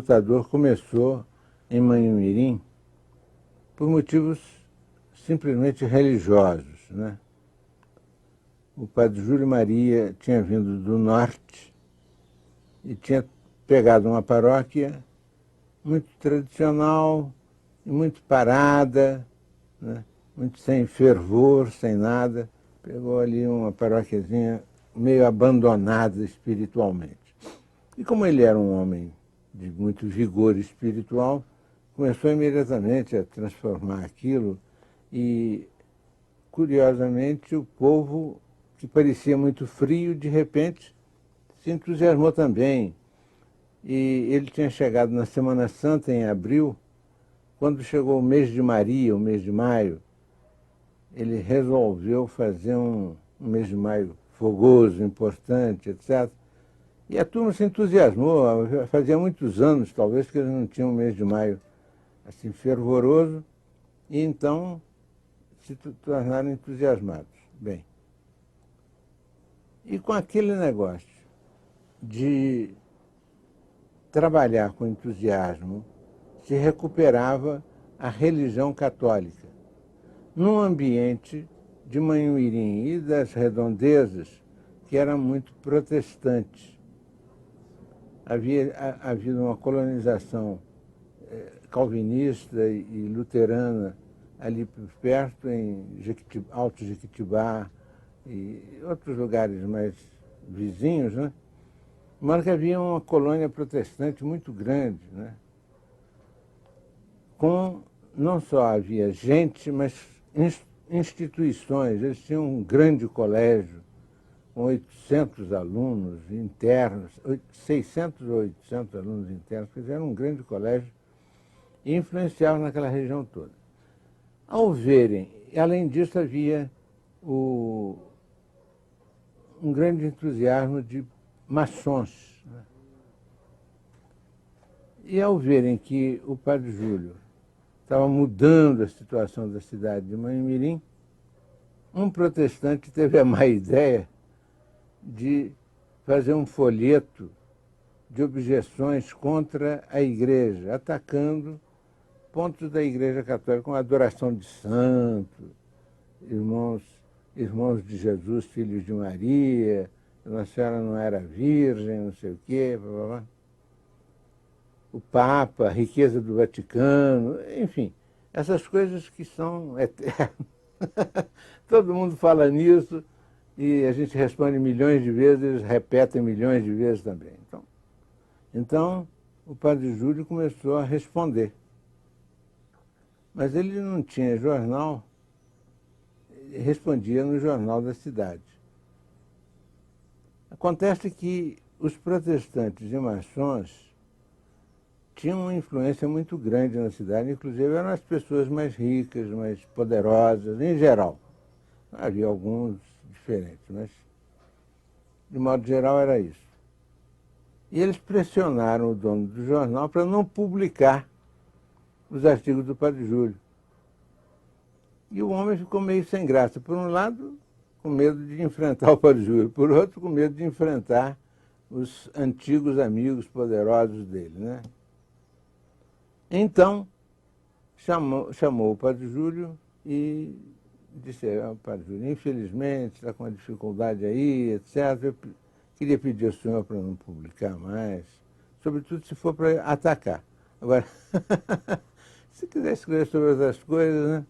lutador começou em Manhumirim por motivos simplesmente religiosos, né? O padre Júlio Maria tinha vindo do norte e tinha pegado uma paróquia muito tradicional, muito parada, né? Muito sem fervor, sem nada. Pegou ali uma paróquiazinha meio abandonada espiritualmente. E como ele era um homem de muito vigor espiritual, começou imediatamente a transformar aquilo e, curiosamente, o povo, que parecia muito frio, de repente se entusiasmou também. E ele tinha chegado na Semana Santa, em abril. Quando chegou o mês de Maria, o mês de maio, ele resolveu fazer um mês de maio fogoso, importante, etc. E a turma se entusiasmou. Fazia muitos anos, talvez, que eles não tinham um mês de maio assim fervoroso, e então se tornaram entusiasmados. Bem, e com aquele negócio de trabalhar com entusiasmo, se recuperava a religião católica, num ambiente de Manhumirim e das redondezas que era muito protestante. Havia havido uma colonização calvinista e luterana ali por perto, em Alto Jequitibá e outros lugares mais vizinhos, né? Mas que havia uma colônia protestante muito grande, né? Com não só havia gente, mas instituições. Eles tinham um grande colégio com 800 alunos internos, 600 ou 800 alunos internos, fizeram um grande colégio e influenciavam naquela região toda. Ao verem, além disso, havia um grande entusiasmo de maçons, né? E ao verem que o padre Júlio estava mudando a situação da cidade de Manhumirim, um protestante teve a má ideia de fazer um folheto de objeções contra a igreja, atacando pontos da Igreja Católica, com adoração de santo, irmãos de Jesus, filhos de Maria, Nossa Senhora não era virgem, não sei o quê, blá, blá, blá. O Papa, a riqueza do Vaticano, enfim, essas coisas que são eternas. Todo mundo fala nisso e a gente responde milhões de vezes, eles repetem milhões de vezes também. Então o padre Júlio começou a responder. Mas ele não tinha jornal, ele respondia no jornal da cidade. Acontece que os protestantes e maçons tinham uma influência muito grande na cidade, inclusive eram as pessoas mais ricas, mais poderosas, em geral. Havia alguns diferentes, mas de modo geral era isso. E eles pressionaram o dono do jornal para não publicar os artigos do padre Júlio. E o homem ficou meio sem graça. Por um lado, com medo de enfrentar o padre Júlio, por outro, com medo de enfrentar os antigos amigos poderosos dele, né? Então, chamou o padre Júlio e disse: padre Júlio, infelizmente está com uma dificuldade aí, etc. Eu queria pedir ao senhor para não publicar mais, sobretudo se for para atacar. Agora, se quiser escrever sobre outras coisas, né?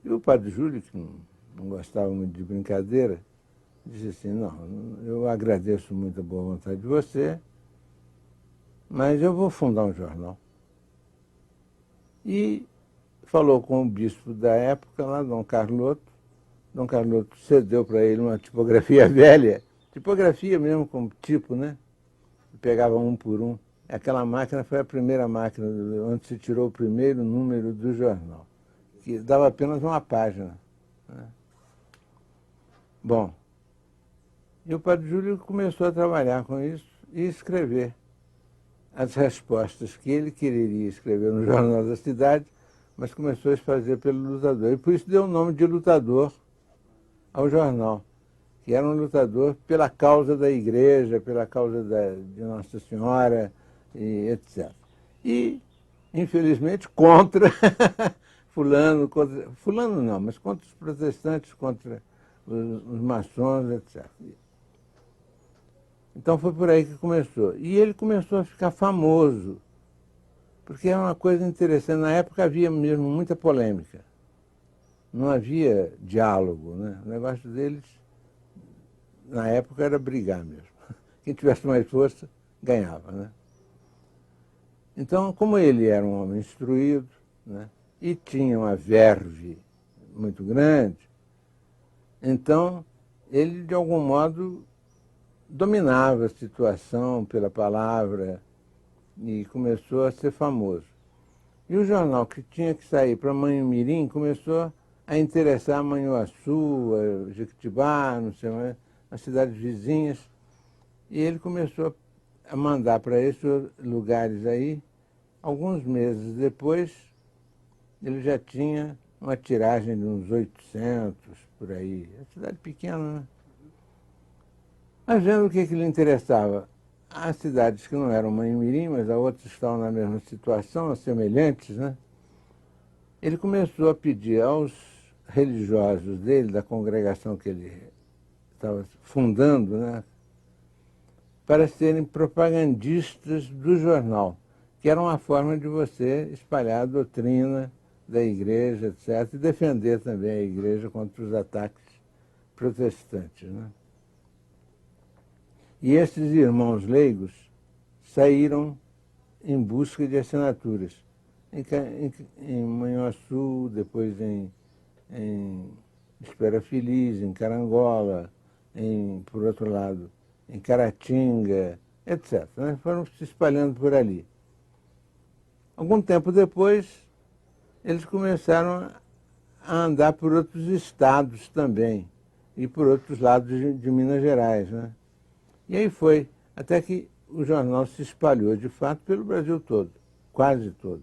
E o padre Júlio, que não gostava muito de brincadeira, disse assim: não, eu agradeço muito a boa vontade de você, mas eu vou fundar um jornal. E falou com o bispo da época, lá, Dom Carloto. Dom Carloto cedeu para ele uma tipografia velha, tipografia mesmo como tipo, né? Pegava um por um. Aquela máquina foi a primeira máquina onde se tirou o primeiro número do jornal, que dava apenas uma página, né? Bom, e o padre Júlio começou a trabalhar com isso e escrever as respostas que ele queria escrever no Jornal da Cidade, mas começou a fazer pelo Lutador. E por isso deu o nome de Lutador ao jornal, que era um lutador pela causa da igreja, pela causa de Nossa Senhora, e etc. E, infelizmente, contra fulano não, mas contra os protestantes, contra os maçons, etc. Então foi por aí que começou. E ele começou a ficar famoso, porque é uma coisa interessante. Na época havia mesmo muita polêmica. Não havia diálogo, né? O negócio deles, na época, era brigar mesmo. Quem tivesse mais força, ganhava, né? Então, como ele era um homem instruído, né, e tinha uma verve muito grande, então ele, de algum modo, dominava a situação pela palavra e começou a ser famoso. E o jornal que tinha que sair para Manhumirim começou a interessar Manhuaçu, Jequitibá, não sei mais, as cidades vizinhas, e ele começou a mandar para esses lugares aí. Alguns meses depois, ele já tinha uma tiragem de uns 800, por aí. É cidade pequena, né? Mas vendo o que lhe interessava, há cidades que não eram Manhumirim, mas há outras que estavam na mesma situação, semelhantes, né? Ele começou a pedir aos religiosos dele, da congregação que ele estava fundando, né, para serem propagandistas do jornal, que era uma forma de você espalhar a doutrina da igreja, etc., e defender também a igreja contra os ataques protestantes, né? E esses irmãos leigos saíram em busca de assinaturas. Em Manhuaçu, depois em Espera Feliz, em Carangola, por outro lado, em Caratinga, etc., né? Foram se espalhando por ali. Algum tempo depois, eles começaram a andar por outros estados também, e por outros lados de Minas Gerais, né? E aí foi, até que o jornal se espalhou, de fato, pelo Brasil todo, quase todo.